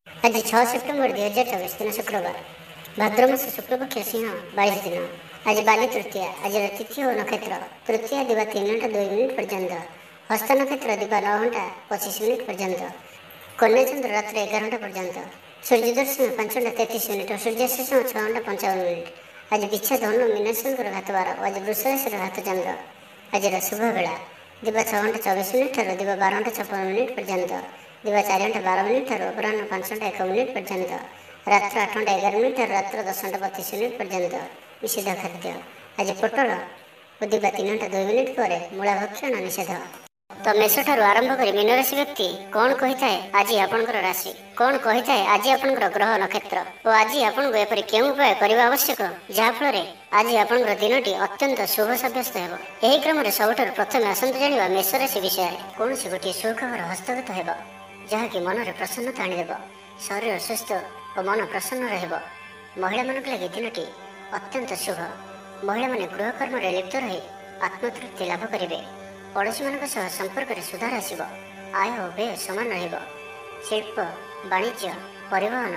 आज 6 सेप्टेम्बर 2024 दिन शुक्रवार भाद्रमास शुक्लपक्ष सिंह 22 दिन। आज बाली तृतीया। आज तिथि और नक्षत्र तृतीया दिवा 3 घंटा 2 मिनिट पर्यंत, हस्त नक्षत्र दिवा 9 घंटा 25 मिनिट पर्यंत, कन्या चंद्र रात्रि 11 घंटा पर्यंत, सूर्य दर्शन 5 घंटा 33 मिनिट और सूर्यास्त 6 घंटा 55 मिनिट। आज बिच्छा धनु मीनाशंकर घात 12। आज वृष राशि घात चंद्र। आज शुभ बेला दिवा 6 घंटा 24 मिनिट और दिवा 12 घंटा 56 मिनिट पर्यंत, दिवा 4 घंटा 12 मिनिट और अपराह्न 5 घंटा 1 मिनिट पर्यंत, रात्र 8 घंटा 11 मिनिट और रात्र 10 घंटा 32 मिनिट पर्यंत। निषेध खाद्य आज पोटल और दिवा 3 घंटा 2 मिनिट पर मूला भक्षण निषेध। तो मेष ठारू आरंभ कर मीन राशि व्यक्ति कौन कही थाए आज आपनकर राशि, कौन कही थाए आज आपनकर ग्रह नक्षत्र और आज आपन को एपरि केउ उपाय करबा आवश्यक जहा फल रे आज आपनकर दिनटी अत्यंत शुभ साब्यस्त हेबो। एही क्रम रे सबठारु प्रथमे आसंत जानिबा मेष राशि विषय। कौन से गोटे सुखबर हस्तगत हेबो जहा कि मन रे प्रसन्नता आनिदेबो। शरीर सुस्थ और मन प्रसन्न रहबो। महिला मानक लागि दिनटी अत्यंत शुभ। महिला माने गृह कर्म रे लिप्त रही आत्मतृप्ति लाभ करिवे। पड़ोशी मान संपर्क में सुधार आसब। आय और व्यय समान रहिब। शिल्प वाणिज्य परिवहन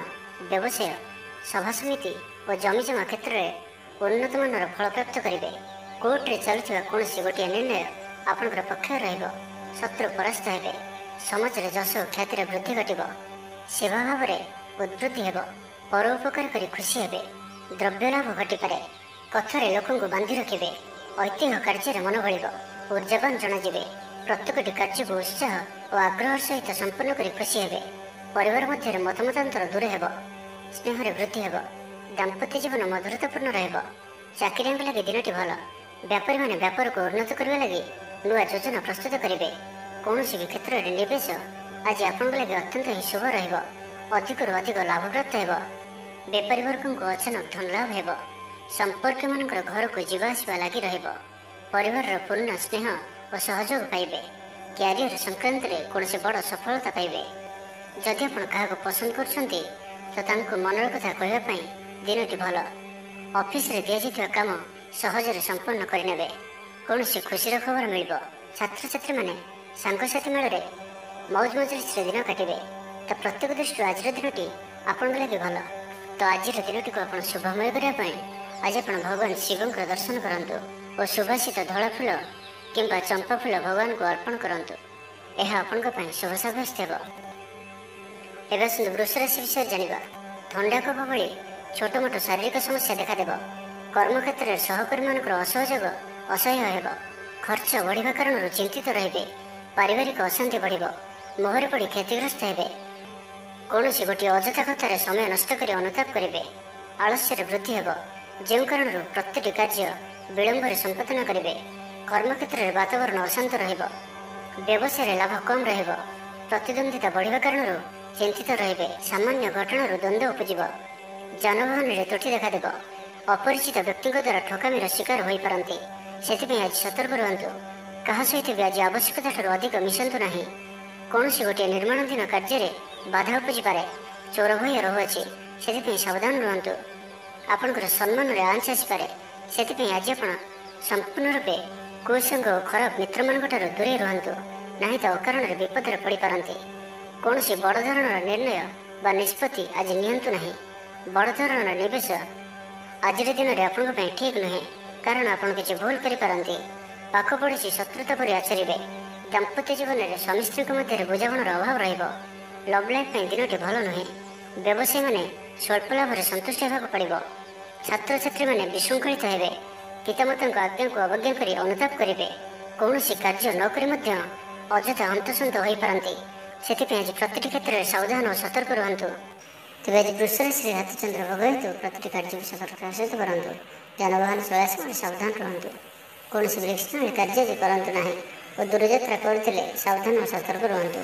व्यवसाय सभा समिति और जमीजमा क्षेत्र में उन्नत मानर फल प्राप्त करेंगे। कोर्ट रे चलुवा कौन गोटे निर्णय आपंकर पक्ष रहिब। शत्रु परास्त हेबे। समाज रे जश ख्यातिर वृद्धि घटिब। सेवा भाव में उद्वृद्धि हेब। परोपकार करी खुशी हेबे। द्रव्य लाभ घटिपारे। कथारे लोक बांधि रखिबे। ऐतिह्य कार्य मन बलिब। ऊर्जावान जनाଯିवे। प्रत्येकटी कार्य को उत्साह और आग्रह सहित संपन्न कर खुशी हेबे। परिवार मध्य मतमतांतर दूर हेब। स्नेह वृद्धि हेब। दाम्पत्य जीवन मधुरतापूर्ण रहिब। चाकरियां लगे दिनटी भल। व्यापारी माने व्यापार को उन्नत करने लगी नुआ योजना प्रस्तुत करेंगे। कौन भी क्षेत्र में निवेश आज आपन लगे अत्यंत ही शुभ रहिब। अधिक अधिक लाभ प्राप्त हेब। व्यापारी वर्ग को अचानक धन लाभ हेब। संपर्क मानकर घर को जीवा आसवा लगी रहिब। परिवार पूर्ण स्नेह और सहयोग पाइबे। क्यारियर संक्रांत रे कौन से बड़ सफलता पाइबे। जदि आपण क्या पसंद करछंती तो तांको मनर कथा कहवाई दिनटी भल। ऑफिस रे दिया जाइथिबा काम सहजरे संपन्न करनेबे। कौन से खुशीर खबर मिलिब। छात्र छात्री माने सांगसाथी मेल मौज मजलिस दिन काटिबे। तो प्रत्येक दृष्टि आज दिनटी आपण लगे भल। तो आज दिनटी को आपण शुभमय करने आज आप भगवान शिव दर्शन करंतु और सुभाषित धला फूल किंबा चंपा फूल भगवान को अर्पण करंतु। यह आपण शुभ साब्यस्त हेब। एवं सुंदर वृष राशि विषय जानिबा। थंडा कफ भली छोट मोट शारीरिक समस्या देखादेव। कर्मक्षेत्र में सहकर्मी मानकर असहयोग असह्य हेब। खर्च बढ़िबा कारण चिंतित रहिबे। पारिवारिक अशांति बढ़िब। मोहरे पड़ी क्षतिग्रस्त हेबे। कौन गोटे अजथा कथार समय नष्ट कर अनुताप करेंगे। आलस्य वृद्धि हेब। जो कारण प्रत्येक कार्य विलंब संपादन करेंगे। कर्मक्षेत्र में वातावरण अशांत रहिब। व्यवसाय लाभ कम रहिब। प्रतिद्वंदिता बढ़िबा कारण चिंतित रहिबे। सामान्य घटना द्वंद्व उपजिब। जानवाहन में त्रुटि देखादेव। अपरिचित व्यक्ति द्वारा ठकामीर शिकार हो पारती। से आज सतर्क रुहतु। क्या सहित भी आज आवश्यकता ठार अधिक मिशंतु नहीं। कौन गोटे निर्माणाधीन कार्य बाधा उपजी पारे। चोर भय रहुअछि से सावधान रुहतु। आपणकर सम्मान में आंच आसपे से आज आप संपूर्ण रूपे कुसंग और खराब मित्र मान दूरे रुहतु ना तो अकारण विपद पड़ पारती। कौन बड़ धरण निर्णय व निष्पत्ति आज नियंतु नहीं। बड़ धरण निवेश आज दिन में आपण ठीक नुहे कारण आप किसी भूल करें। पाख पड़ोसी शत्रुता पर आचरिबे। दाम्पत्य जीवन में स्वामी स्त्री मध्य बुझामणार अभाव रहिब। लव लाइफ दिनटी भल नुहे। व्यवसायी माने स्वल्प लाभ संतुष्ट होगा पड़ो। छात्र छात्री माने विशृंखलित हेबे। पितामाता आज्ञा को अवज्ञा कर अनुताप करेंगे। कौन कार्य न करी अजथा हंतसंत हो पारती। से आज प्रति क्षेत्र में सावधान और सतर्क रुहतु। तेज आज वृष राशि हाथ चंद्र भोग हेतु प्रति कार्य में सतर्कता सहित करूँ। जानवाहन चलास सावधान रुहतु। कौन विलक्षण कार्य करतु ना और दूरयात्रा करते सावधान और सतर्क रुहतु।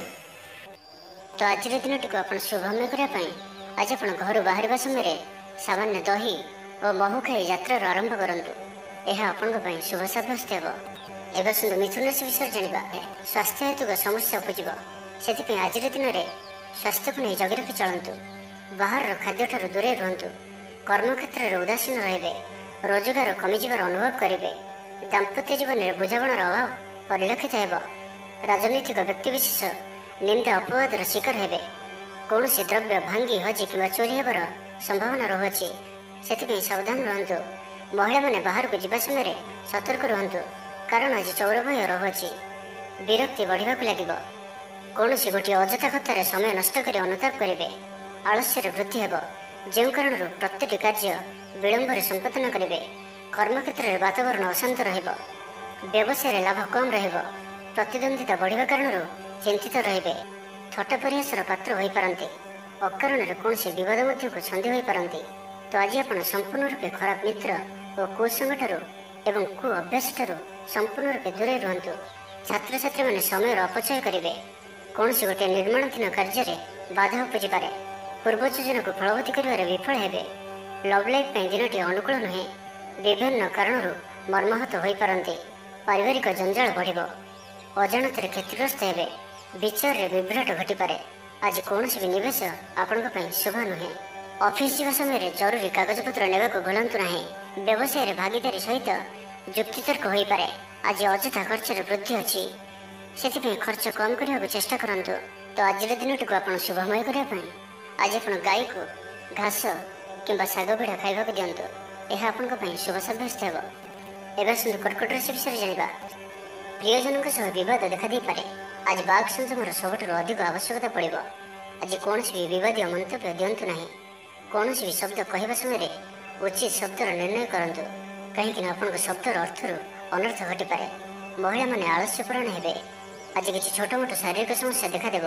तो आज दिन टी आप शुभमय करने आज आप घर बाहर समय सामान्य दही और महू खाई यात्रार आरंभ करूँ। यह आपण शुभ साब्यस्त हेब। एवं सुंदर मिथुन राशि विषय जानिबा। स्वास्थ्य हेतु समस्या उपजिब। से आज दिन में स्वास्थ्य को नहीं जगी रखी चलतु। बाहर खाद्य ठार दूरे रुहतु। कर्मक्षेत्र में उदासीन रहिबे। रोजगार कमिजार अनुभव करेंगे। दाम्पत्य जीवन में बुझामणार अभाव परिलक्षित हेब। राजनैतिक व्यक्तिविशेष निंदा अपवादर शिकार हेबे। କୌଣସି ଦ୍ରବ୍ୟ ଭାଙ୍ଗି ହଜି କିମ୍ବା ଚୋରି ହେବାର ସମ୍ଭାବନା ରହୁଅଛି। ସେଥିପାଇଁ ସାବଧାନ ରୁହନ୍ତୁ। ମହିଳାମାନେ ବାହାରକୁ ଯିବା ସମୟରେ ସତର୍କ ରୁହନ୍ତୁ, କାରଣ ଆଜି ଚୋର ଭୟ ରହୁଅଛି। ବିରକ୍ତି ବଢ଼ିବାକୁ ଲାଗିବ। କୌଣସି ଗୋଟିଏ ଅଯଥା କଥାରେ ସମୟ ନଷ୍ଟ କରି ଅନୁତାପ କରିବେ। ଆଳସ୍ୟରେ ବୃଦ୍ଧି ହେବ, ଯେଉଁ କାରଣରୁ ପ୍ରତ୍ୟେକଟି କାର୍ଯ୍ୟ ବିଳମ୍ବରେ ସମ୍ପାଦନ କରିବେ। କର୍ମକ୍ଷେତ୍ରରେ ବାତାବରଣ ଅଶାନ୍ତ ରହିବ। ବ୍ୟବସାୟରେ ଲାଭ କମ୍ ରହିବ। ପ୍ରତିଦ୍ୱନ୍ଦିତା ବଢ଼ିବା କାରଣରୁ ଚିନ୍ତିତ ରହିବେ। ଥଟ୍ଟା ପରିହାସର ପାତ୍ର ହୋଇପାରନ୍ତି। ଅକାରଣରେ କୌଣସି ବିବାଦ ମଧ୍ୟକୁ ଛନ୍ଦି ହୋଇପାରନ୍ତି। ତ ଆଜି ଆପଣ ସମ୍ପୂର୍ଣ୍ଣ ରୂପେ ଖରାପ ମିତ୍ର ଓ କୁସଙ୍ଗଠାରୁ ଏବଂ କୁ ଅଭ୍ୟାସଠାରୁ ସମ୍ପୂର୍ଣ୍ଣ ରୂପେ ଦୂରେଇ ରୁହନ୍ତୁ। ଛାତ୍ରଛାତ୍ରୀମାନେ ସମୟର ଅପଚୟ କରିବେ। କୌଣସି ଗୋଟିଏ ନିର୍ମାଣାଧୀନ କାର୍ଯ୍ୟରେ ବାଧା ଉପୁଜିପାରେ। ପୂର୍ବ ଯୋଜନାକୁ ଫଳବତୀ କରିବାରେ ବିଫଳ ହେବେ। ଲଭ୍ ଲାଇଫ୍ ପାଇଁ ଦିନଟି ଅନୁକୂଳ ନୁହେଁ। ବିଭିନ୍ନ କାରଣରୁ ମର୍ମାହତ ହୋଇପାରନ୍ତି। ପାରିବାରିକ ଜଞ୍ଜାଳ ବଢ଼ିବ। ଅଜାଣତରେ କ୍ଷତିଗ୍ରସ୍ତ ହେବେ। ବିଚାରରେ ବିଭ୍ରାଟ ଘଟିପାରେ। ଆଜି କୌଣସି ବି ନିବେଶ ଆପଣଙ୍କ ପାଇଁ ଶୁଭ ନୁହେଁ। ଅଫିସ ଯିବା ସମୟରେ ଜରୁରୀ କାଗଜପତ୍ର ନେବାକୁ ଭୁଲନ୍ତୁ ନାହିଁ। ବ୍ୟବସାୟରେ ଭାଗିଦାରୀ ସହିତ ଯୁକ୍ତିତର୍କ ହୋଇପାରେ। ଆଜି ଅଯଥା ଖର୍ଚ୍ଚରେ ବୃଦ୍ଧି ଅଛି, ସେଥିପାଇଁ ଖର୍ଚ୍ଚ କମ୍ କରିବାକୁ ଚେଷ୍ଟା କରନ୍ତୁ। ତ ଆଜିର ଦିନଟିକୁ ଆପଣ ଶୁଭମୟ କରିବା ପାଇଁ ଆଜି ଆପଣ ଗାଈକୁ ଘାସ କିମ୍ବା ଶାଗ ପିଢ଼ା ଖାଇବାକୁ ଦିଅନ୍ତୁ। ଏହା ଆପଣଙ୍କ ପାଇଁ ଶୁଭ ସାବ୍ୟସ୍ତ ହେବ। ଏବେ ଆସନ୍ତୁ କର୍କଟ ରାଶି ବିଷୟରେ ଜାଣିବା। ପ୍ରିୟଜନଙ୍କ ସହ ବିବାଦ ଦେଖାଦେଇପାରେ। ଆଜି ବାକ୍ ସଂଯମର ସବୁଠାରୁ ଅଧିକ ଆବଶ୍ୟକତା ପଡ଼ିବ। ଆଜି କୌଣସି ବି ବିବାଦୀୟ ମନ୍ତବ୍ୟ ଦିଅନ୍ତୁ ନାହିଁ। କୌଣସି ବି ଶବ୍ଦ କହିବା ସମୟରେ ଉଚିତ ଶବ୍ଦର ନିର୍ଣ୍ଣୟ କରନ୍ତୁ, କାହିଁକିନା ଆପଣଙ୍କ ଶବ୍ଦର ଅର୍ଥରୁ ଅନର୍ଥ ଘଟିପାରେ। ମହିଳାମାନେ ଆଳସ୍ୟପରାୟଣ ହେବେ। ଆଜି କିଛି ଛୋଟମୋଟ ଶାରୀରିକ ସମସ୍ୟା ଦେଖାଦେବ।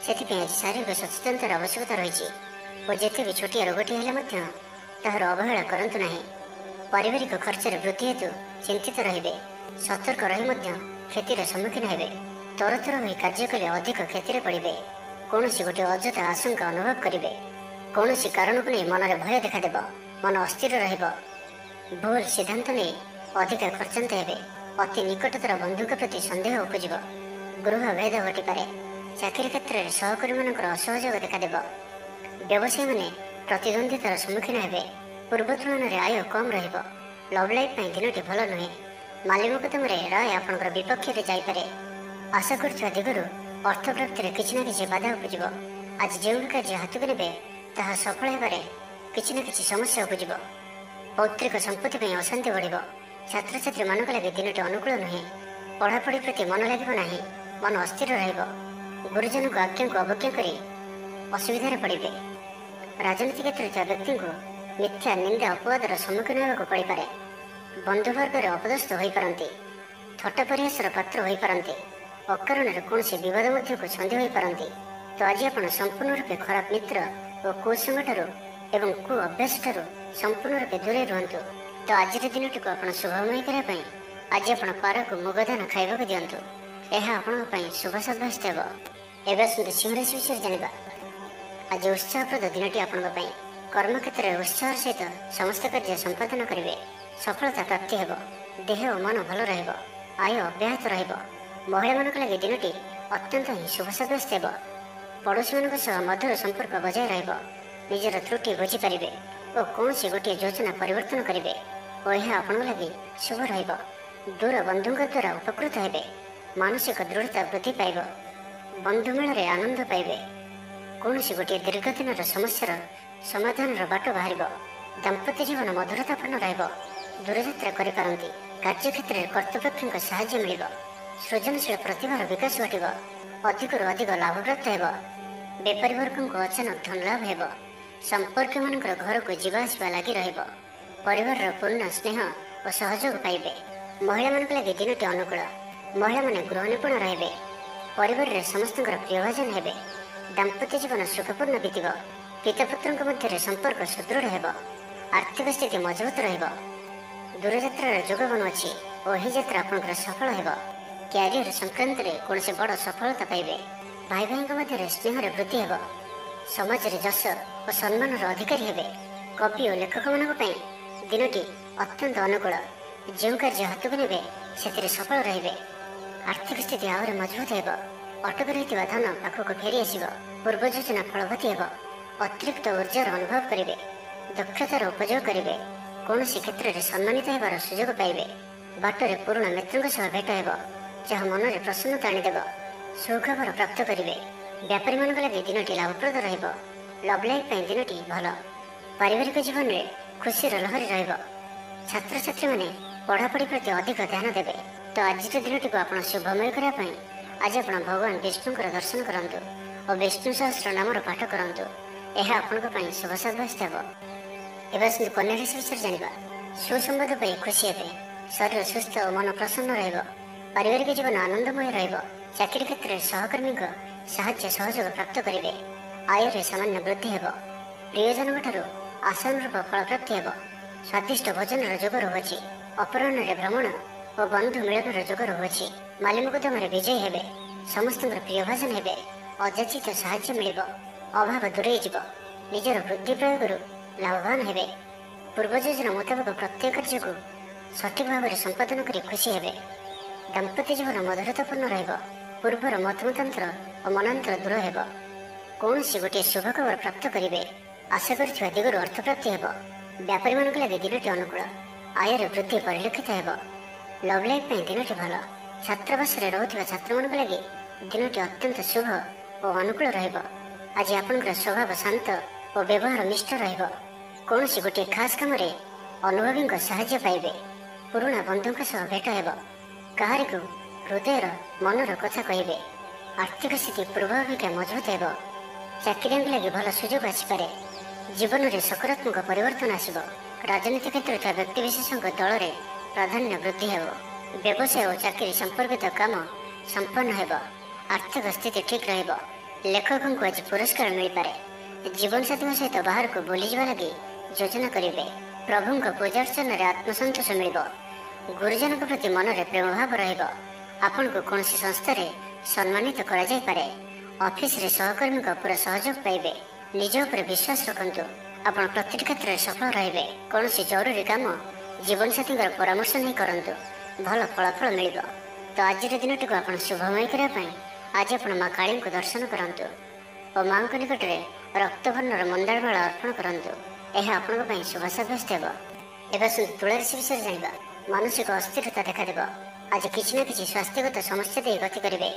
ସେଥିପାଇଁ ଆଜି ଶାରୀରିକ ସଚେତନତାର ଆବଶ୍ୟକତା ରହିଛି ଓ ଯେତେ ବି ଛୋଟିଆ ରୋଗଟିଏ ହେଲେ ମଧ୍ୟ ତାହାର ଅବହେଳା କରନ୍ତୁ ନାହିଁ। ପାରିବାରିକ ଖର୍ଚ୍ଚରେ ବୃଦ୍ଧି ହେତୁ ଚିନ୍ତିତ ରହିବେ। ସତର୍କ ରହି ମଧ୍ୟ କ୍ଷତିର ସମ୍ମୁଖୀନ ହେବେ। ତରତର ହୋଇ କାର୍ଯ୍ୟ କଲେ ଅଧିକ କ୍ଷତିରେ ପଡ଼ିବେ। କୌଣସି ଗୋଟିଏ ଅଯଥା ଆଶଙ୍କା ଅନୁଭବ କରିବେ। କୌଣସି କାରଣକୁ ନେଇ ମନରେ ଭୟ ଦେଖାଦେବ। ମନ ଅସ୍ଥିର ରହିବ। ଭୁଲ ସିଦ୍ଧାନ୍ତ ନେଇ ଅଧିକା ଖର୍ଚ୍ଚାନ୍ତ ହେବେ। ଅତି ନିକଟତର ବନ୍ଧୁଙ୍କ ପ୍ରତି ସନ୍ଦେହ ଉପୁଜିବ। ଗୃହ ଭେଦ ଘଟିପାରେ। ଚାକିରି କ୍ଷେତ୍ରରେ ସହକର୍ମୀମାନଙ୍କର ଅସହଯୋଗ ଦେଖାଦେବ। ବ୍ୟବସାୟୀମାନେ ପ୍ରତିଦ୍ୱନ୍ଦିତାର ସମ୍ମୁଖୀନ ହେବେ। ପୂର୍ବ ତୁଳନାରେ ଆୟ କମ୍ ରହିବ। ଲଭ୍ ଲାଇଫ୍ ପାଇଁ ଦିନଟି ଭଲ ନୁହେଁ। ମାଲି ମୋକଦ୍ଦମାରେ ରାୟ ଆପଣଙ୍କର ବିପକ୍ଷରେ ଯାଇପାରେ। ଆଶା କରୁଥିବା ଦିଗରୁ ଅର୍ଥ ପ୍ରାପ୍ତିରେ କିଛି ନା କିଛି ବାଧା ଉପୁଜିବ। ଆଜି ଯେଉଁ କାର୍ଯ୍ୟ ହାତକୁ ନେବେ ତାହା ସଫଳ ହେବାରେ କିଛି ନା କିଛି ସମସ୍ୟା ଉପୁଜିବ। ପୌତ୍ରିକ ସମ୍ପତ୍ତି ପାଇଁ ଅଶାନ୍ତି ବଢ଼ିବ। ଛାତ୍ରଛାତ୍ରୀମାନଙ୍କ ଲାଗି ଦିନଟି ଅନୁକୂଳ ନୁହେଁ। ପଢ଼ାପଢ଼ି ପ୍ରତି ମନ ଲାଗିବ ନାହିଁ। ମନ ଅସ୍ଥିର ରହିବ। ଗୁରୁଜନଙ୍କ ଆଜ୍ଞାକୁ ଅବଜ୍ଞା କରି ଅସୁବିଧାରେ ପଡ଼ିବେ। ରାଜନୀତି କ୍ଷେତ୍ରରେ ଥିବା ବ୍ୟକ୍ତିଙ୍କୁ ମିଥ୍ୟା ନିନ୍ଦା ଅପବାଦର ସମ୍ମୁଖୀନ ହେବାକୁ ପଡ଼ିପାରେ। ବନ୍ଧୁବର୍ଗରେ ଅପଦସ୍ଥ ହୋଇପାରନ୍ତି। ଥଟ୍ଟା ପରିହାସର ପାତ୍ର ହୋଇପାରନ୍ତି। ଅକାରଣରେ କୌଣସି ବିବାଦ ମଧ୍ୟକୁ ଛନ୍ଦି ହୋଇପାରନ୍ତି। ତ ଆଜି ଆପଣ ସମ୍ପୂର୍ଣ୍ଣ ରୂପେ ଖରାପ ମିତ୍ର ଓ କୁସଙ୍ଗଠାରୁ ଏବଂ କୁ ଅଭ୍ୟାସଠାରୁ ସମ୍ପୂର୍ଣ୍ଣ ରୂପେ ଦୂରେଇ ରୁହନ୍ତୁ। ତ ଆଜିର ଦିନଟିକୁ ଆପଣ ଶୁଭମୟ କରିବା ପାଇଁ ଆଜି ଆପଣ ପାରକୁ ମୁଗ ଦାନା ଖାଇବାକୁ ଦିଅନ୍ତୁ। ଏହା ଆପଣଙ୍କ ପାଇଁ ଶୁଭ ସାବ୍ୟସ୍ତ ହେବ। ଏବେ ଆସନ୍ତୁ ସିଂହ ରାଶି ବିଷୟରେ ଜାଣିବା। ଆଜି ଉତ୍ସାହପ୍ରଦ ଦିନଟି ଆପଣଙ୍କ ପାଇଁ। କର୍ମକ୍ଷେତ୍ରରେ ଉତ୍ସାହର ସହିତ ସମସ୍ତ କାର୍ଯ୍ୟ ସମ୍ପାଦନ କରିବେ। ସଫଳତା ପ୍ରାପ୍ତି ହେବ। ଦେହ ଓ ମନ ଭଲ ରହିବ। ଆୟ ଅବ୍ୟାହତ ରହିବ। ମହିଳାମାନଙ୍କ ଲାଗି ଦିନଟି ଅତ୍ୟନ୍ତ ହିଁ ଶୁଭ ସାବ୍ୟସ୍ତ ହେବ। ପଡ଼ୋଶୀମାନଙ୍କ ସହ ମଧୁର ସମ୍ପର୍କ ବଜାୟ ରହିବ। ନିଜର ତ୍ରୁଟି ବୁଝିପାରିବେ ଓ କୌଣସି ଗୋଟିଏ ଯୋଜନା ପରିବର୍ତ୍ତନ କରିବେ ଓ ଏହା ଆପଣଙ୍କ ଲାଗି ଶୁଭ ରହିବ। ଦୂର ବନ୍ଧୁଙ୍କ ଦ୍ୱାରା ଉପକୃତ ହେବେ। ମାନସିକ ଦୃଢ଼ତା ବୃଦ୍ଧି ପାଇବ। ବନ୍ଧୁମେଳରେ ଆନନ୍ଦ ପାଇବେ। କୌଣସି ଗୋଟିଏ ଦୀର୍ଘଦିନର ସମସ୍ୟାର ସମାଧାନର ବାଟ ବାହାରିବ। ଦାମ୍ପତ୍ୟ ଜୀବନ ମଧୁରତାପୂର୍ଣ୍ଣ ରହିବ। ଦୂରଯାତ୍ରା କରିପାରନ୍ତି। କାର୍ଯ୍ୟକ୍ଷେତ୍ରରେ କର୍ତ୍ତୃପକ୍ଷଙ୍କ ସାହାଯ୍ୟ ମିଳିବ। ସୃଜନଶୀଳ ପ୍ରତିଭାର ବିକାଶ ଘଟିବ। ଅଧିକରୁ ଅଧିକ ଲାଭପ୍ରାପ୍ତ ହେବ। ବେପାରୀ ବର୍ଗଙ୍କୁ ଅଚାନକ ଧନ ଲାଭ ହେବ। ସମ୍ପର୍କୀୟମାନଙ୍କର ଘରକୁ ଯିବା ଆସିବା ଲାଗି ରହିବ। ପରିବାରର ପୂର୍ଣ୍ଣ ସ୍ନେହ ଓ ସହଯୋଗ ପାଇବେ। ମହିଳାମାନଙ୍କ ଲାଗି ଦିନଟି ଅନୁକୂଳ। ମହିଳାମାନେ ଗୃହ ନିପୁଣ ରହିବେ। ପରିବାରରେ ସମସ୍ତଙ୍କର ପ୍ରିୟଭାଜନ ହେବେ। ଦାମ୍ପତ୍ୟ ଜୀବନ ସୁଖପୂର୍ଣ୍ଣ ବିତିବ। ପିତାପୁତ୍ରଙ୍କ ମଧ୍ୟରେ ସମ୍ପର୍କ ସୁଦୃଢ଼ ହେବ। ଆର୍ଥିକ ସ୍ଥିତି ମଜବୁତ ରହିବ। ଦୂରଯାତ୍ରାର ଯୋଗ ବନୁଅଛି ଓ ଏହି ଯାତ୍ରା ଆପଣଙ୍କର ସଫଳ ହେବ। କ୍ୟାରିୟର ସଂକ୍ରାନ୍ତରେ କୌଣସି ବଡ଼ ସଫଳତା ପାଇବେ। ଭାଇ ଭାଇଙ୍କ ମଧ୍ୟରେ ସ୍ନେହରେ ବୃଦ୍ଧି ହେବ। ସମାଜରେ ଯଶ ଓ ସମ୍ମାନର ଅଧିକାରୀ ହେବେ। କବି ଓ ଲେଖକମାନଙ୍କ ପାଇଁ ଦିନଟି ଅତ୍ୟନ୍ତ ଅନୁକୂଳ। ଯେଉଁ କାର୍ଯ୍ୟ ହାତକୁ ନେବେ ସେଥିରେ ସଫଳ ରହିବେ। ଆର୍ଥିକ ସ୍ଥିତି ଆହୁରି ମଜବୁତ ହେବ। ଅଟକି ରହିଥିବା ଧନ ପାଖକୁ ଫେରି ଆସିବ। ପୂର୍ବ ଯୋଜନା ଫଳବତୀ ହେବ। ଅତିରିକ୍ତ ଉର୍ଜାର ଅନୁଭବ କରିବେ। ଦକ୍ଷତାର ଉପଯୋଗ କରିବେ। କୌଣସି କ୍ଷେତ୍ରରେ ସମ୍ମାନିତ ହେବାର ସୁଯୋଗ ପାଇବେ। ବାଟରେ ପୁରୁଣା ମିତ୍ରଙ୍କ ସହ ଭେଟ ହେବ, ଯାହା ମନରେ ପ୍ରସନ୍ନତା ଆଣିଦେବ। ସୁଖବର ପ୍ରାପ୍ତ କରିବେ। व्यापारी लगे दिनटी लाभप्रद रहिब। लव लाइफ दिनटी भल। पारिवारिक जीवन में खुशी लहरी रहिब। छात्र छात्री मैंने पढ़ापढ़ी प्रति अधिक ध्यान देवे। तो आज दिनटी को आप शुभमय करने आज आप भगवान विष्णुकर दर्शन करूँ और विष्णु सहस्र नामर पाठ करूँ। यह आपण शुभ साब्यस्त हो। एवं कन्या राशि विषय जाना सुसंवाद पर खुशी हे। शरीर सुस्थ और मन प्रसन्न पारिवारिक जीवन आनंदमय चाकरी क्षेत्र में सहकर्मी साहाय्य सहयोग प्राप्त करेंगे। आय सामान्य वृद्धि हो। प्रियजन ठार आशानुरूप फल प्राप्ति हो। स्वादिष्ट भोजन जोग रहुछि। अपराह्न भ्रमण और बंधु मिलन जोग रहुछि। माली मुकदमा विजयी हेबे। समस्त प्रिय भाजन हेबे। अजाचित साहाय्य मिलिब। अभाव दूरे जीव। निजर बुद्धि प्रयोग लाभवान हेबे। पूर्व योजना मुताबक प्रत्येक कार्य को सठिक भाव में संपादन कर खुशी हेबे। दाम्पत्य जीवन मधुरतापूर्ण रहिब। पूर्वर मतमतांतर और मनांतर दूर हेब। कौन सी गोटे शुभ खबर प्राप्त करेंगे। आशा कर दिगरू अर्थ प्राप्ति हेब। व्यापारी लगे दिनटी अनुकूल। आयर वृद्धि परिलक्षित हो। लव लाइफ दिनटी भल। छात्रावास रोकवा छात्र लगे दिनटी अत्यंत शुभ और अनुकूल रहिब। आज आपंकर स्वभाव शांत और व्यवहार निष्ठ रहिब। कौन सी गोटे खास काम अनुभवी साहाय्य पाइबे। पुराणा बंधु भेट हेब। कहारी को हृदयर मनर कथा कहे। आर्थिक स्थिति पूर्वापेक्षा मजबूत हो। चाकरी लगे भल सुजोग आसपे। जीवन में सकारात्मक परिवर्तन आसब। राजनीति क्षेत्र में व्यक्तिशेष दल में प्राधान्य वृद्धि हो। व्यवसाय और चाकरी संपर्कित काम संपन्न हो। आर्थिक स्थिति ठीक रहिब। लेखकों को आज पुरस्कार मिल पारे। जीवन साथी सहित बाहर को बुली जावा लगी योजना करेंगे। प्रभु पूजार्चन में आत्मसंतोष मिल। गुरुजन प्रति मन में प्रेम भाव रन को कौन संस्था सम्मानित कर ऑफिस रे सहकर्मी पूरा सहयोग पाइबे। निज उपर विश्वास रखु। आप प्रति क्षेत्र में सफल रे। कौन जरूरी काम जीवन साथी परामर्श नहीं करूँ। भल फलाफल मिल। तो आज दिन को आप शुभमय करने आज आप माँ काली को दर्शन करूँ और माँ निकट में रक्तवर्णर मंदार माला अर्पण करूँ। यह आपण शुभ साब्यस्त हो। एवं तुला राशि विषय जाना मानसिक अस्थिरता देखा। आज किसी न किसी स्वास्थ्यगत समस्या दे गति करेंगे।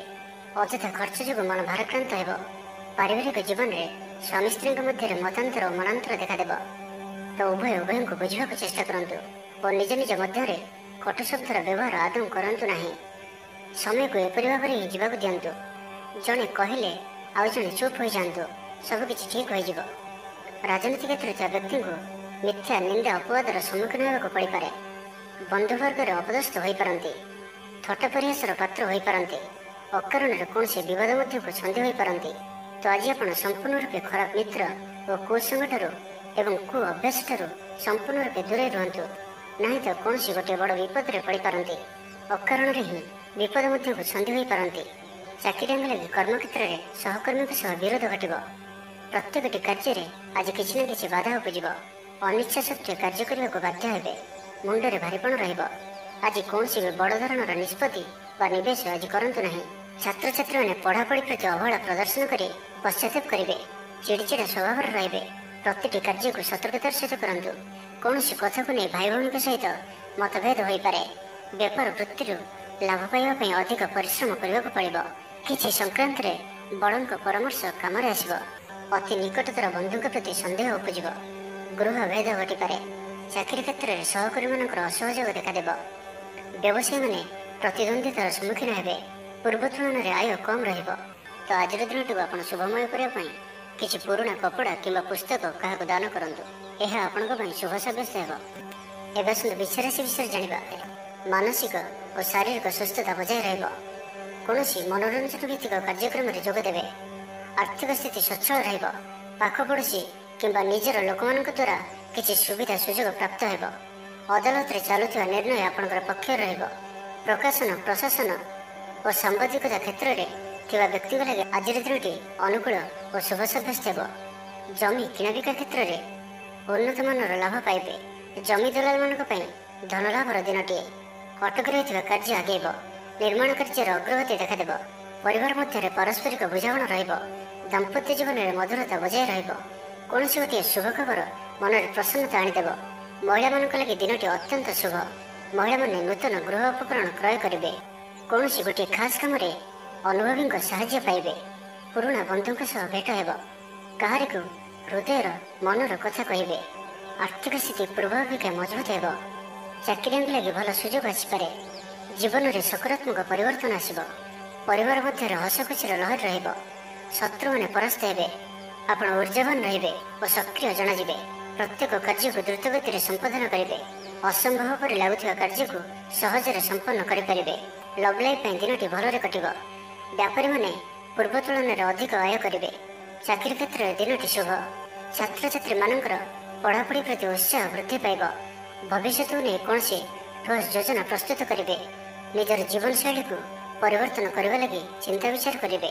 अଯଥା खर्च जो मन भाराक्रांत हो। पारिवारिक जीवन में स्वामी स्त्री मध्य मतांतर और मनांतर देखा। तो उभय उभय को बुझा चेष्टा करूँ और निज निज मध्य कटु शब्दर व्यवहार आदौ करूँ ना। समय को एपरी भाव में जीवा दिंतु। जड़े कहले आउ जड़े चुप हो जातु। सबकि ठीक हो। राजनीति क्षेत्र में व्यक्ति को मिथ्या निंदा अपवादर सम्मुखीन होगा पड़ पारे। बंधुवर्ग अपदस्थ हो पारती। थट्टा परिहासर पात्र हो पारती। अकारण कौन बद मध्य को छंदी हो पारती। तो आज आप संपूर्ण रूपे खराब मित्र और कुसंग एवं कु अभ्यास संपूर्ण रूपे दूरे रुहतु। ना तो कौन गोटे बड़ विपद में पड़ पारती। अकारण ही विपद मध्य को छंदी हो पारती। चाकरी लगे कर्मक्षेत्र में सहकर्मी विरोध घटव। प्रत्येक कार्य आज किसी न किसी बाधा उपज। अनिच्छा सत्वे कार्य करने को बाध्य हे। मुंडे भारीपण आज कौन बड़ धरणर निष्पत्ति निवेश आज करूँ ना। छात्र छात्री मैंने पढ़ापढ़ी प्रति अवहेला प्रदर्शन कर पश्चाताप करेंगे। चिड़चिड़ा स्वभाव रे। प्रति कार्य को सतर्कतार सहित करूँ। कौन कथा को नहीं भाई भौणी सहित मतभेद हो पारे। व्यापार वृत्ति लाभ पाइबा अधिक परिश्रम करने को पड़ो। किसी संक्रांत बड़ों परामर्श कम आसब। अति निकटतर बंधु प्रति सन्देह उपज। गृह भेद घटीपे। चाकरी क्षेत्र में सहकर्मी असहयोग देखा। व्यवसायी मैंने प्रतिद्वंदितार सम्मुखीन हे। पूर्व तुलन में आय कम रहिब। तो आज दिन को आप शुभमय करने किसी पुराणा कपड़ा किंवा पुस्तक क्या दान करूँ। यह आपण शुभ साब्यस्त हो। एवं विषय राशि विषय जाना मानसिक और शारीरिक सुस्थता बजाय रहिब। कौन मनोरंजन भित्तिक कार्यक्रम में जोगदेवे। आर्थिक स्थिति सच्छल रहिब। पाख पड़ोशी किंवा निजर लोक द्वारा किसी सुविधा सुजोग प्राप्त हो। अदालत में चलुवा निर्णय आपंकर पक्ष रहिब। प्रकाशन प्रशासन और सांबादिकता क्षेत्र में व्यक्ति लगे आज दिन अनुकूल और शुभ साब्यस्त हो। जमी किणाबिका क्षेत्र में उन्नत मानर लाभ पाइबे। जमी दलाल मान धन लाभर दिनटीए। अटक रही कार्य आगेब। निर्माण कार्य अग्रगति देखा। परिवार मध्य पारस्परिक बुझामण रहिब। दाम्पत्य जीवन में मधुरता बजाय रहिब। कौन गोटे शुभ खबर मन में प्रसन्नता आनीदेव। महिला मान लगे दिनटी अत्यंत शुभ। महिला माने नूतन गृह उपकरण क्रय करेंगे। कौन गोटे खास काम अनुभवी साहाय्य पाइबे। ପୁରୁଣା ବନ୍ଧୁଙ୍କ ସହ ଭେଟ ହେବ। କାହାରିକୁ ହୃଦୟର ମନର କଥା କହିବେ। ଆର୍ଥିକ ସ୍ଥିତି ପୂର୍ବ ଅପେକ୍ଷା ମଜବୁତ ହେବ। ଚାକିରିଆଙ୍କୁ ଲାଗି ଭଲ ସୁଯୋଗ ଆସିପାରେ। ଜୀବନରେ ସକାରାତ୍ମକ ପରିବର୍ତ୍ତନ ଆସିବ। ପରିବାର ମଧ୍ୟରେ ହସ ଖୁସିର ଲହରୀ ରହିବ। ଶତ୍ରୁମାନେ ପରାସ୍ତ ହେବେ। ଆପଣ ଊର୍ଜାବାନ ରହିବେ ଓ ସକ୍ରିୟ ଜଣାଯିବେ। ପ୍ରତ୍ୟେକ କାର୍ଯ୍ୟକୁ ଦ୍ରୁତଗତିରେ ସମ୍ପାଦନ କରିବେ। ଅସମ୍ଭବ ପରି ଲାଗୁଥିବା କାର୍ଯ୍ୟକୁ ସହଜରେ ସମ୍ପନ୍ନ କରିପାରିବେ। ଲଭ୍ ଲାଇଫ୍ ପାଇଁ ଦିନଟି ଭଲରେ କଟିବ। ବ୍ୟାପାରୀମାନେ ପୂର୍ବ ତୁଳନାରେ ଅଧିକ ଆୟ କରିବେ। ଚାକିରି କ୍ଷେତ୍ରରେ ଦିନଟି ଶୁଭ। ଛାତ୍ରଛାତ୍ରୀମାନଙ୍କର ପଢ଼ାପଢ଼ି ପ୍ରତି ଉତ୍ସାହ ବୃଦ୍ଧି ପାଇବ। ଭବିଷ୍ୟତକୁ ନେଇ କୌଣସି ଠୋସ୍ ଯୋଜନା ପ୍ରସ୍ତୁତ କରିବେ। ନିଜର ଜୀବନଶୈଳୀକୁ ପରିବର୍ତ୍ତନ କରିବା ଲାଗି ଚିନ୍ତା ବିଚାର କରିବେ।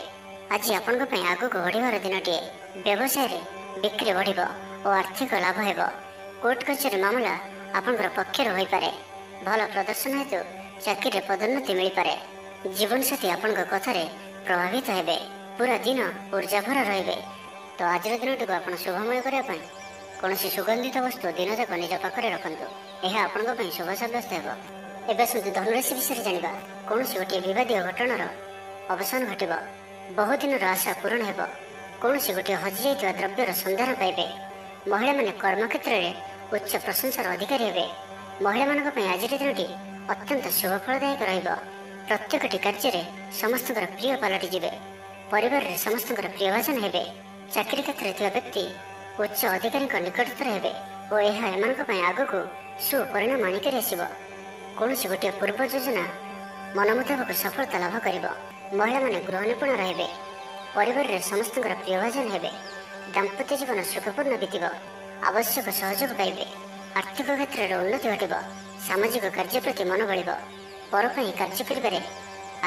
ଆଜି ଆପଣଙ୍କ ପାଇଁ ଆଗକୁ ବଢ଼ିବାର ଦିନଟିଏ। ବ୍ୟବସାୟରେ ବିକ୍ରି ବଢ଼ିବ ଓ ଆର୍ଥିକ ଲାଭ ହେବ। କୋର୍ଟ କଚେରୀ ମାମଲା ଆପଣଙ୍କର ପକ୍ଷରେ ହୋଇପାରେ। ଭଲ ପ୍ରଦର୍ଶନ ହେତୁ ଚାକିରିରେ ପଦୋନ୍ନତି ମିଳିପାରେ। ଜୀବନସାଥୀ ଆପଣଙ୍କ କଥାରେ ପ୍ରଭାବିତ ହେବେ। ପୁରା ଦିନ ଊର୍ଜାଭରା ରହିବେ। ତ ଆଜିର ଦିନଟିକୁ ଆପଣ ଶୁଭମୟ କରିବା ପାଇଁ କୌଣସି ସୁଗନ୍ଧିତ ବସ୍ତୁ ଦିନଯାକ ନିଜ ପାଖରେ ରଖନ୍ତୁ। ଏହା ଆପଣଙ୍କ ପାଇଁ ଶୁଭ ସାବ୍ୟସ୍ତ ହେବ। ଏବେ ଆସନ୍ତୁ ଧନୁରାଶି ବିଷୟରେ ଜାଣିବା। କୌଣସି ଗୋଟିଏ ବିବାଦୀୟ ଘଟଣାର ଅବସାନ ଘଟିବ। ବହୁଦିନର ଆଶା ପୂରଣ ହେବ। କୌଣସି ଗୋଟିଏ ହଜିଯାଇଥିବା ଦ୍ରବ୍ୟର ସନ୍ଧାନ ପାଇବେ। ମହିଳାମାନେ କର୍ମକ୍ଷେତ୍ରରେ ଉଚ୍ଚ ପ୍ରଶଂସାର ଅଧିକାରୀ ହେବେ। ମହିଳାମାନଙ୍କ ପାଇଁ ଆଜିର ଦିନଟି ଅତ୍ୟନ୍ତ ଶୁଭଫଳଦାୟକ ରହିବ। ପ୍ରତ୍ୟେକଟି କାର୍ଯ୍ୟରେ ସମସ୍ତଙ୍କର ପ୍ରିୟ ପାଲଟିଯିବେ। ପରିବାରରେ ସମସ୍ତଙ୍କର ପ୍ରିୟଭାଜନ ହେବେ। ଚାକିରି କ୍ଷେତ୍ରରେ ଥିବା ବ୍ୟକ୍ତି ଉଚ୍ଚ ଅଧିକାରୀଙ୍କ ନିକଟତର ହେବେ ଓ ଏହା ଏମାନଙ୍କ ପାଇଁ ଆଗକୁ ସୁପରିଣାମ ଆଣିକରି ଆସିବ। କୌଣସି ଗୋଟିଏ ପୂର୍ବ ଯୋଜନା ମନ ମୁତାବକ ସଫଳତା ଲାଭ କରିବ। ମହିଳାମାନେ ଗୃହ ନିପୁଣ ରହିବେ। ପରିବାରରେ ସମସ୍ତଙ୍କର ପ୍ରିୟଭାଜନ ହେବେ। ଦାମ୍ପତ୍ୟ ଜୀବନ ସୁଖପୂର୍ଣ୍ଣ ବିତିବ। ଆବଶ୍ୟକ ସହଯୋଗ ପାଇବେ। ଆର୍ଥିକ କ୍ଷେତ୍ରରେ ଉନ୍ନତି ଘଟିବ। ସାମାଜିକ କାର୍ଯ୍ୟ ପ୍ରତି ମନ ବଳିବ। ପର ପାଇଁ କାର୍ଯ୍ୟ କରିବାରେ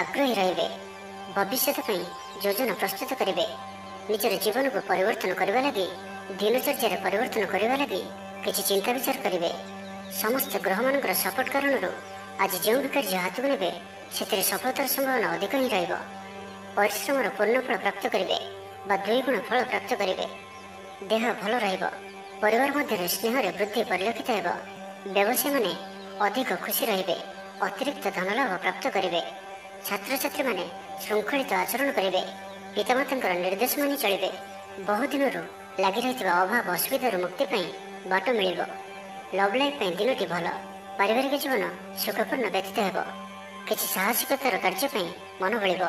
ଆଗ୍ରହୀ ରହିବେ। ଭବିଷ୍ୟତ ପାଇଁ ଯୋଜନା ପ୍ରସ୍ତୁତ କରିବେ। ନିଜର ଜୀବନକୁ ପରିବର୍ତ୍ତନ କରିବା ଲାଗି ଦିନଚର୍ଯ୍ୟାରେ ପରିବର୍ତ୍ତନ କରିବା ଲାଗି କିଛି ଚିନ୍ତା ବିଚାର କରିବେ। ସମସ୍ତ ଗ୍ରହମାନଙ୍କର ସପୋର୍ଟ କାରଣରୁ ଆଜି ଯେଉଁ ବି କାର୍ଯ୍ୟ ହାତକୁ ନେବେ ସେଥିରେ ସଫଳତାର ସମ୍ଭାବନା ଅଧିକ ହିଁ ରହିବ। ପରିଶ୍ରମର ପୂର୍ଣ୍ଣ ଫଳ ପ୍ରାପ୍ତ କରିବେ ବା ଦ୍ୱିଗୁଣ ଫଳ ପ୍ରାପ୍ତ କରିବେ। ଦେହ ଭଲ ରହିବ। ପରିବାର ମଧ୍ୟରେ ସ୍ନେହରେ ବୃଦ୍ଧି ପରିଲକ୍ଷିତ ହେବ। ବ୍ୟବସାୟୀମାନେ ଅଧିକ ଖୁସି ରହିବେ। ଅତିରିକ୍ତ ଧନଲାଭ ପ୍ରାପ୍ତ କରିବେ। ଛାତ୍ରଛାତ୍ରୀମାନେ ଶୃଙ୍ଖଳିତ ଆଚରଣ କରିବେ। ପିତାମାତାଙ୍କର ନିର୍ଦ୍ଦେଶ ମାନି ଚଳିବେ। ବହୁଦିନରୁ ଲାଗି ରହିଥିବା ଅଭାବ ଅସୁବିଧାରୁ ମୁକ୍ତି ପାଇଁ ବାଟ ମିଳିବ। ଲଭ୍ ଲାଇଫ୍ ପାଇଁ ଦିନଟି ଭଲ। ପାରିବାରିକ ଜୀବନ ସୁଖପୂର୍ଣ୍ଣ ବ୍ୟତୀତ ହେବ। କିଛି ସାହସିକତାର କାର୍ଯ୍ୟ ପାଇଁ ମନ ବଳିବ।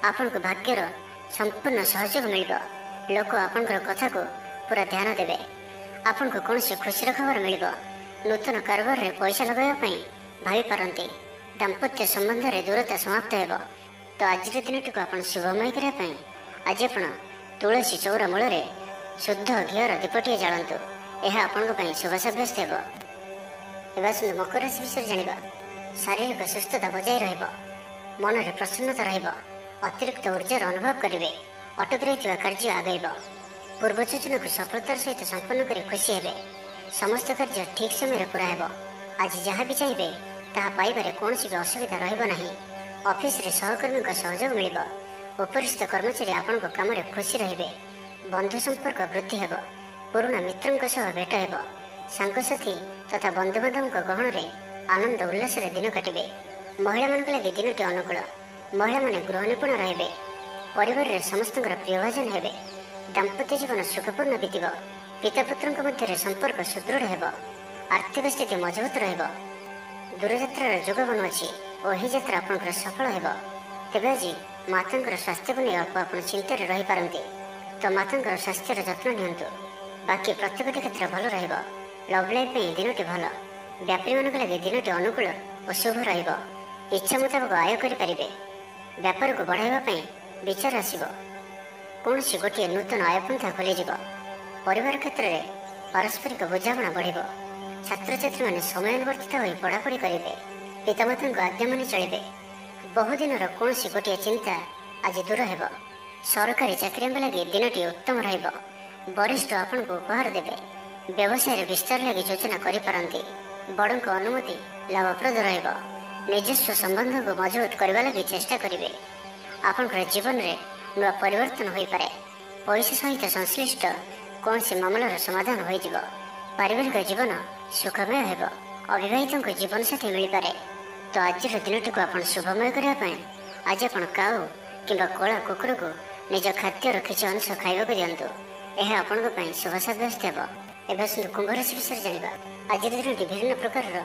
ଆପଣଙ୍କୁ ଭାଗ୍ୟର ସମ୍ପୂର୍ଣ୍ଣ ସହଯୋଗ ମିଳିବ। ଲୋକ ଆପଣଙ୍କର କଥାକୁ ପୁରା ଧ୍ୟାନ ଦେବେ। ଆପଣଙ୍କୁ କୌଣସି ଖୁସିର ଖବର ମିଳିବ। ନୂତନ କାରବାରରେ ପଇସା ଲଗାଇବା ପାଇଁ ଭାବିପାରନ୍ତି। ଦାମ୍ପତ୍ୟ ସମ୍ବନ୍ଧରେ ଦୂରତା ସମାପ୍ତ ହେବ। ତ ଆଜିର ଦିନଟିକୁ ଆପଣ ଶୁଭମୟ କରିବା ପାଇଁ ଆଜି ଆପଣ ତୁଳସୀ ଚଉରା ମୂଳରେ ଶୁଦ୍ଧ ଘିଅର ଦୀପଟିଏ ଜାଳନ୍ତୁ। ଏହା ଆପଣଙ୍କ ପାଇଁ ଶୁଭ ସାବ୍ୟସ୍ତ ହେବ। ଏବେ ଆସନ୍ତୁ ମକର ରାଶି ବିଷୟରେ ଜାଣିବା। ଶାରୀରିକ ସୁସ୍ଥତା ବଜାୟ ରହିବ। ମନରେ ପ୍ରସନ୍ନତା ରହିବ। ଅତିରିକ୍ତ ଉର୍ଜାର ଅନୁଭବ କରିବେ। ଅଟକି ରହିଥିବା କାର୍ଯ୍ୟ ଆଗେଇବ। ପୂର୍ବ ଯୋଜନାକୁ ସଫଳତାର ସହିତ ସମ୍ପନ୍ନ କରି ଖୁସି ହେବେ। ସମସ୍ତ କାର୍ଯ୍ୟ ଠିକ୍ ସମୟରେ ପୁରା ହେବ। ଆଜି ଯାହା ବି ଚାହିଁବେ ତାହା ପାଇବାରେ କୌଣସି ବି ଅସୁବିଧା ରହିବ ନାହିଁ। ଅଫିସରେ ସହକର୍ମୀଙ୍କ ସହଯୋଗ ମିଳିବ। ଉପରିସ୍ଥ କର୍ମଚାରୀ ଆପଣଙ୍କ କାମରେ ଖୁସି ରହିବେ। ବନ୍ଧୁ ସମ୍ପର୍କ ବୃଦ୍ଧି ହେବ। ପୁରୁଣା ମିତ୍ରଙ୍କ ସହ ଭେଟ ହେବ। ସାଙ୍ଗସାଥୀ ତଥା ବନ୍ଧୁବାନ୍ଧବଙ୍କ ଗହଣରେ ଆନନ୍ଦ ଉଲ୍ଲାସରେ ଦିନ କାଟିବେ। ମହିଳାମାନଙ୍କ ଲାଗି ଦିନଟି ଅନୁକୂଳ। ମହିଳାମାନେ ଗୃହ ନିପୁଣ ରହିବେ। ପରିବାରରେ ସମସ୍ତଙ୍କର ପ୍ରିୟଭାଜନ ହେବେ। ଦାମ୍ପତ୍ୟ ଜୀବନ ସୁଖପୂର୍ଣ୍ଣ ବିତିବ। ପିତାପୁତ୍ରଙ୍କ ମଧ୍ୟରେ ସମ୍ପର୍କ ସୁଦୃଢ଼ ହେବ। ଆର୍ଥିକ ସ୍ଥିତି ମଜବୁତ ରହିବ। ଦୂରଯାତ୍ରାର ଯୋଗ ବନୁଅଛି ଓ ଏହି ଯାତ୍ରା ଆପଣଙ୍କର ସଫଳ ହେବ। ତେବେ ଆଜି ମାତାଙ୍କର ସ୍ୱାସ୍ଥ୍ୟକୁ ନେଇ ଅଳ୍ପ ଆପଣ ଚିନ୍ତାରେ ରହିପାରନ୍ତି। ତ ମାତାଙ୍କର ସ୍ୱାସ୍ଥ୍ୟର ଯତ୍ନ ନିଅନ୍ତୁ। ବାକି ପ୍ରତ୍ୟେକଟି କ୍ଷେତ୍ର ଭଲ ରହିବ। ଲଭ୍ ଲାଇଫ୍ ପାଇଁ ଦିନଟି ଭଲ। ବ୍ୟାପାରୀମାନଙ୍କ ଲାଗି ଦିନଟି ଅନୁକୂଳ ଓ ଶୁଭ ରହିବ। ଇଚ୍ଛା ମୁତାବକ ଆୟ କରିପାରିବେ। ବ୍ୟାପାରକୁ ବଢ଼ାଇବା ପାଇଁ ବିଚାର ଆସିବ। କୌଣସି ଗୋଟିଏ ନୂତନ ଆୟପନ୍ଥା ଖୋଲିଯିବ। ପରିବାର କ୍ଷେତ୍ରରେ ପାରସ୍ପରିକ ବୁଝାମଣା ବଢ଼ିବ। ଛାତ୍ରଛାତ୍ରୀମାନେ ସମୟାନୁବର୍ତ୍ତିତ ହୋଇ ପଢ଼ାପଢ଼ି କରିବେ। ପିତାମାତାଙ୍କ ଆଜ୍ଞା ମାନି ଚଳିବେ। ବହୁଦିନର କୌଣସି ଗୋଟିଏ ଚିନ୍ତା ଆଜି ଦୂର ହେବ। ସରକାରୀ ଚାକିରିଆଙ୍କ ଲାଗି ଦିନଟି ଉତ୍ତମ ରହିବ। ବରିଷ୍ଠ ଆପଣଙ୍କୁ ଉପହାର ଦେବେ। ବ୍ୟବସାୟରେ ବିସ୍ତାର ଲାଗି ଯୋଜନା କରିପାରନ୍ତି। ବଡ଼ଙ୍କ ଅନୁମତି ଲାଭପ୍ରଦ ରହିବ। ନିଜସ୍ୱ ସମ୍ବନ୍ଧକୁ ମଜବୁତ କରିବା ଲାଗି ଚେଷ୍ଟା କରିବେ। ଆପଣଙ୍କର ଜୀବନରେ ନୂଆ ପରିବର୍ତ୍ତନ ହୋଇପାରେ। ପଇସା ସହିତ ସଂଶ୍ଳିଷ୍ଟ କୌଣସି ମାମଲାର ସମାଧାନ ହୋଇଯିବ। ପାରିବାରିକ ଜୀବନ ସୁଖମୟ ହେବ। ଅବିବାହିତଙ୍କୁ ଜୀବନସାଥୀ ମିଳିପାରେ। ତ ଆଜିର ଦିନଟିକୁ ଆପଣ ଶୁଭମୟ କରିବା ପାଇଁ ଆଜି ଆପଣ କାଉ କିମ୍ବା କଳା କୁକୁରକୁ ନିଜ ଖାଦ୍ୟର କିଛି ଅଂଶ ଖାଇବାକୁ ଦିଅନ୍ତୁ। ଏହା ଆପଣଙ୍କ ପାଇଁ ଶୁଭ ସାବ୍ୟସ୍ତ ହେବ। ଏବେ ଆସନ୍ତୁ କୁମ୍ଭ ରାଶି ବିଷୟରେ ଜାଣିବା। ଆଜିର ଦିନଟି ବିଭିନ୍ନ ପ୍ରକାରର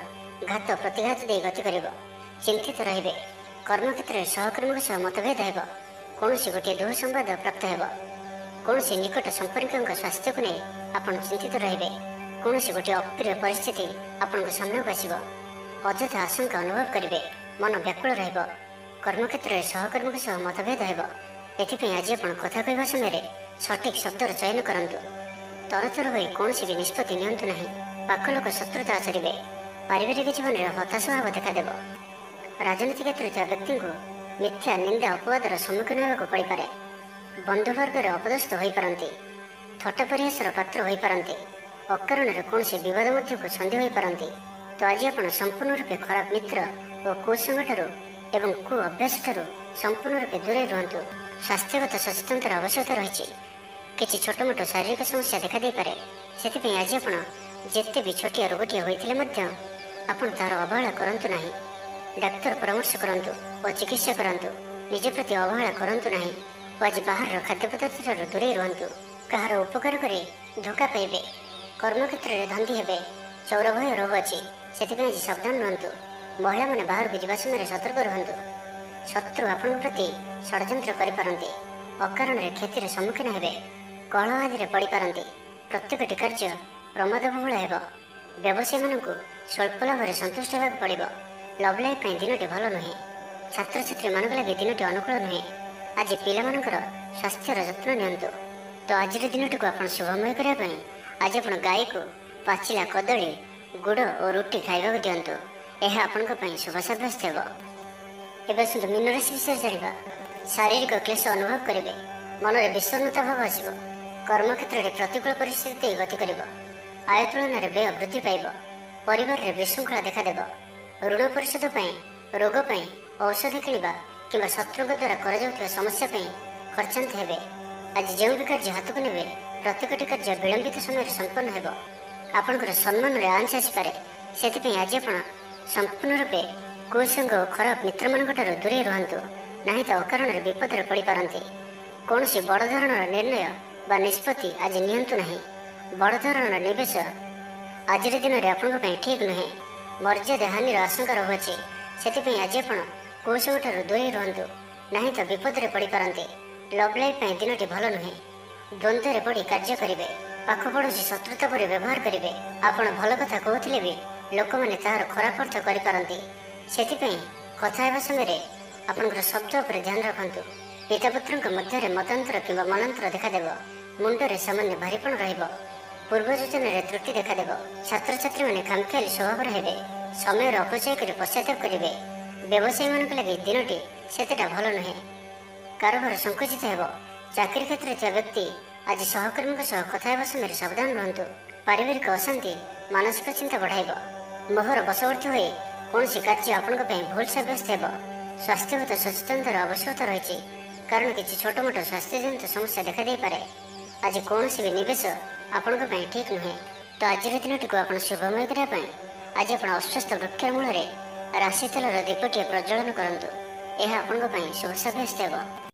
ଘାତ ପ୍ରତିଘାତ ଦେଇ ଗତି କରିବ। ଚିନ୍ତିତ ରହିବେ। କର୍ମକ୍ଷେତ୍ରରେ ସହକର୍ମୀଙ୍କ ସହ ମତଭେଦ ହେବ। କୌଣସି ଗୋଟିଏ ଦୁଃସମ୍ବାଦ ପ୍ରାପ୍ତ ହେବ। କୌଣସି ନିକଟ ସମ୍ପର୍କୀୟଙ୍କ ସ୍ୱାସ୍ଥ୍ୟକୁ ନେଇ ଆପଣ ଚିନ୍ତିତ ରହିବେ। କୌଣସି ଗୋଟିଏ ଅପ୍ରିୟ ପରିସ୍ଥିତି ଆପଣଙ୍କ ସାମ୍ନାକୁ ଆସିବ। ଅଯଥା ଆଶଙ୍କା ଅନୁଭବ କରିବେ। ମନ ବ୍ୟାକୁଳ ରହିବ। କର୍ମକ୍ଷେତ୍ରରେ ସହକର୍ମୀଙ୍କ ସହ ମତଭେଦ ହେବ। ଏଥିପାଇଁ ଆଜି ଆପଣ କଥା କହିବା ସମୟରେ ସଠିକ୍ ଶବ୍ଦର ଚୟନ କରନ୍ତୁ। ତରତର ହୋଇ କୌଣସି ବି ନିଷ୍ପତ୍ତି ନିଅନ୍ତୁ ନାହିଁ। ପାଖ ଲୋକ ଶତ୍ରୁତା ଆଚରିବେ। ପାରିବାରିକ ଜୀବନରେ ହତାଶ ଭାବ ଦେଖାଦେବ। ରାଜନୀତି କ୍ଷେତ୍ରରେ ଥିବା ବ୍ୟକ୍ତିଙ୍କୁ ମିଥ୍ୟା ନିନ୍ଦା ଅପବାଦର ସମ୍ମୁଖୀନ ହେବାକୁ ପଡ଼ିପାରେ। ବନ୍ଧୁବର୍ଗରେ ଅପଦସ୍ଥ ହୋଇପାରନ୍ତି। ଥଟ୍ଟା ପରିହାସର ପାତ୍ର ହୋଇପାରନ୍ତି। ଅକାରଣରେ କୌଣସି ବିବାଦ ମଧ୍ୟକୁ ଛନ୍ଦି ହୋଇପାରନ୍ତି। ତ ଆଜି ଆପଣ ସମ୍ପୂର୍ଣ୍ଣ ରୂପେ ଖରାପ ମିତ୍ର ଓ କୁସଙ୍ଗଠାରୁ ଏବଂ କୁ ଅଭ୍ୟାସଠାରୁ ସମ୍ପୂର୍ଣ୍ଣ ରୂପେ ଦୂରେଇ ରୁହନ୍ତୁ। ସ୍ୱାସ୍ଥ୍ୟଗତ ସଚେତନତାର ଆବଶ୍ୟକତା ରହିଛି। କିଛି ଛୋଟମୋଟ ଶାରୀରିକ ସମସ୍ୟା ଦେଖାଦେଇପାରେ। ସେଥିପାଇଁ ଆଜି ଆପଣ ଯେତେ ବି ଛୋଟିଆ ରୋଗଟିଏ ହୋଇଥିଲେ ମଧ୍ୟ ଆପଣ ତାହାର ଅବହେଳା କରନ୍ତୁ ନାହିଁ। ଡାକ୍ତର ପରାମର୍ଶ କରନ୍ତୁ ଓ ଚିକିତ୍ସା କରନ୍ତୁ। ନିଜ ପ୍ରତି ଅବହେଳା କରନ୍ତୁ ନାହିଁ ଓ ଆଜି ବାହାରର ଖାଦ୍ୟପଦାର୍ଥଠାରୁ ଦୂରେଇ ରୁହନ୍ତୁ। କାହାର ଉପକାର କରି ଧୋକା ପାଇବେ। କର୍ମକ୍ଷେତ୍ରରେ ଧନ୍ଦୀ ହେବେ। ଚୌରଭୟ ରୋଗ ଅଛି। ସେଥିପାଇଁ ଆଜି ସାବଧାନ ରୁହନ୍ତୁ। ମହିଳାମାନେ ବାହାରକୁ ଯିବା ସମୟରେ ସତର୍କ ରୁହନ୍ତୁ। ଶତ୍ରୁ ଆପଣଙ୍କ ପ୍ରତି ଷଡ଼ଯନ୍ତ୍ର କରିପାରନ୍ତି। ଅକାରଣରେ କ୍ଷତିର ସମ୍ମୁଖୀନ ହେବେ। କଳହ ଆଦିରେ ପଡ଼ିପାରନ୍ତି। ପ୍ରତ୍ୟେକଟି କାର୍ଯ୍ୟ ପ୍ରମାଦବହୁଳ ହେବ। ବ୍ୟବସାୟୀମାନଙ୍କୁ ସ୍ୱଳ୍ପ ଲାଭରେ ସନ୍ତୁଷ୍ଟ ହେବାକୁ ପଡ଼ିବ। ଲଭ୍ ଲାଇଫ୍ ପାଇଁ ଦିନଟି ଭଲ ନୁହେଁ। ଛାତ୍ରଛାତ୍ରୀମାନଙ୍କ ଲାଗି ଦିନଟି ଅନୁକୂଳ ନୁହେଁ। ଆଜି ପିଲାମାନଙ୍କର ସ୍ୱାସ୍ଥ୍ୟର ଯତ୍ନ ନିଅନ୍ତୁ। ତ ଆଜିର ଦିନଟିକୁ ଆପଣ ଶୁଭମୟ କରିବା ପାଇଁ ଆଜି ଆପଣ ଗାଈକୁ ପାଚିଲା କଦଳୀ, ଗୁଡ଼ ଓ ରୁଟି ଖାଇବାକୁ ଦିଅନ୍ତୁ। ଏହା ଆପଣଙ୍କ ପାଇଁ ଶୁଭ ସାବ୍ୟସ୍ତ ହେବ। ଏବେ ଆସନ୍ତୁ ମୀନ ରାଶି ବିଷୟରେ ଜାଣିବା। ଶାରୀରିକ କ୍ଲେଶ ଅନୁଭବ କରିବେ। ମନରେ ବିଷଣ୍ଣତା ଭାବ ଆସିବ। କର୍ମକ୍ଷେତ୍ରରେ ପ୍ରତିକୂଳ ପରିସ୍ଥିତି ଦେଇ ଗତି କରିବ। ଆୟ ତୁଳନାରେ ବ୍ୟୟ ବୃଦ୍ଧି ପାଇବ। ପରିବାରରେ ବିଶୃଙ୍ଖଳା ଦେଖାଦେବ। ଋଣ ପରିଶୋଧ ପାଇଁ, ରୋଗ ପାଇଁ, ଔଷଧ କିଣିବା କିମ୍ବା ଶତ୍ରୁଙ୍କ ଦ୍ୱାରା କରାଯାଉଥିବା ସମସ୍ୟା ପାଇଁ ଖର୍ଚ୍ଚାନ୍ତ ହେବେ। ଆଜି ଯେଉଁ ବି କାର୍ଯ୍ୟ ହାତକୁ ନେବେ ପ୍ରତ୍ୟେକଟି କାର୍ଯ୍ୟ ବିଳମ୍ବିତ ସମୟରେ ସମ୍ପନ୍ନ ହେବ। ଆପଣଙ୍କର ସମ୍ମାନରେ ଆଞ୍ଚ ଆସିପାରେ। ସେଥିପାଇଁ ଆଜି ଆପଣ ସମ୍ପୂର୍ଣ୍ଣ ରୂପେ କୁସଙ୍ଗ ଓ ଖରାପ ମିତ୍ରମାନଙ୍କଠାରୁ ଦୂରେଇ ରୁହନ୍ତୁ। ନାହିଁ ତ ଅକାରଣରେ ବିପଦରେ ପଡ଼ିପାରନ୍ତି। କୌଣସି ବଡ଼ ଧରଣର ନିର୍ଣ୍ଣୟ ବା ନିଷ୍ପତ୍ତି ଆଜି ନିଅନ୍ତୁ ନାହିଁ। ବଡ଼ ଧରଣର ନିବେଶ ଆଜିର ଦିନରେ ଆପଣଙ୍କ ପାଇଁ ଠିକ୍ ନୁହେଁ। ମର୍ଯ୍ୟାଦା ହାନିର ଆଶଙ୍କା ରହୁଅଛି। ସେଥିପାଇଁ ଆଜି ଆପଣ କୁସଙ୍ଗଠାରୁ ଦୂରେଇ ରୁହନ୍ତୁ। ନାହିଁ ତ ବିପଦରେ ପଡ଼ିପାରନ୍ତି। ଲଭ୍ ଲାଇଫ୍ ପାଇଁ ଦିନଟି ଭଲ ନୁହେଁ। ଦ୍ୱନ୍ଦ୍ୱରେ ପଡ଼ି କାର୍ଯ୍ୟ କରିବେ। ପାଖ ପଡ଼ୋଶୀ ଶତ୍ରୁତା ପରି ବ୍ୟବହାର କରିବେ। ଆପଣ ଭଲ କଥା କହୁଥିଲେ ବି ଲୋକମାନେ ତାହାର ଖରାପ ଅର୍ଥ କରିପାରନ୍ତି। ସେଥିପାଇଁ କଥା ହେବା ସମୟରେ ଆପଣଙ୍କର ଶବ୍ଦ ଉପରେ ଧ୍ୟାନ ରଖନ୍ତୁ। ପିତାପୁତ୍ରଙ୍କ ମଧ୍ୟରେ ମତାନ୍ତର କିମ୍ବା ମନାନ୍ତର ଦେଖାଦେବ। ମୁଣ୍ଡରେ ସାମାନ୍ୟ ଭାରିପଣ ରହିବ। ପୂର୍ବ ଯୋଜନାରେ ତ୍ରୁଟି ଦେଖାଦେବ। ଛାତ୍ରଛାତ୍ରୀମାନେ ଖାମଖିଆଲି ସ୍ୱଭାବର ହେବେ। ସମୟର ଅପଚୟ କରି ପଶ୍ଚାତାପ କରିବେ। ବ୍ୟବସାୟୀମାନଙ୍କ ଲାଗି ଦିନଟି ସେତେଟା ଭଲ ନୁହେଁ। କାରବାର ସଂକୁଚିତ ହେବ। ଚାକିରି କ୍ଷେତ୍ରରେ ଥିବା ବ୍ୟକ୍ତି ଆଜି ସହକର୍ମୀଙ୍କ ସହ କଥା ହେବା ସମୟରେ ସାବଧାନ ରୁହନ୍ତୁ। ପାରିବାରିକ ଅଶାନ୍ତି ମାନସିକ ଚିନ୍ତା ବଢ଼ାଇବ। ମୋହର ବଶବର୍ତ୍ତୀ ହୋଇ କୌଣସି କାର୍ଯ୍ୟ ଆପଣଙ୍କ ପାଇଁ ଭୁଲ ସାବ୍ୟସ୍ତ ହେବ। ସ୍ୱାସ୍ଥ୍ୟଗତ ସଚେତନତାର ଆବଶ୍ୟକତା ରହିଛି। କାରଣ କିଛି ଛୋଟମୋଟ ସ୍ୱାସ୍ଥ୍ୟଜନିତ ସମସ୍ୟା ଦେଖାଦେଇପାରେ। ଆଜି କୌଣସି ବି ନିବେଶ ଆପଣଙ୍କ ପାଇଁ ଠିକ୍ ନୁହେଁ। ତ ଆଜିର ଦିନଟିକୁ ଆପଣ ଶୁଭମୟ କରିବା ପାଇଁ ଆଜି ଆପଣ ଅଶ୍ୱସ୍ଥ ବୃକ୍ଷ ମୂଳରେ ରାଶି ତେଲର ଦୀପଟିଏ ପ୍ରଜ୍ୱଳନ କରନ୍ତୁ। ଏହା ଆପଣଙ୍କ ପାଇଁ ଶୁଭ ସାବ୍ୟସ୍ତ ହେବ।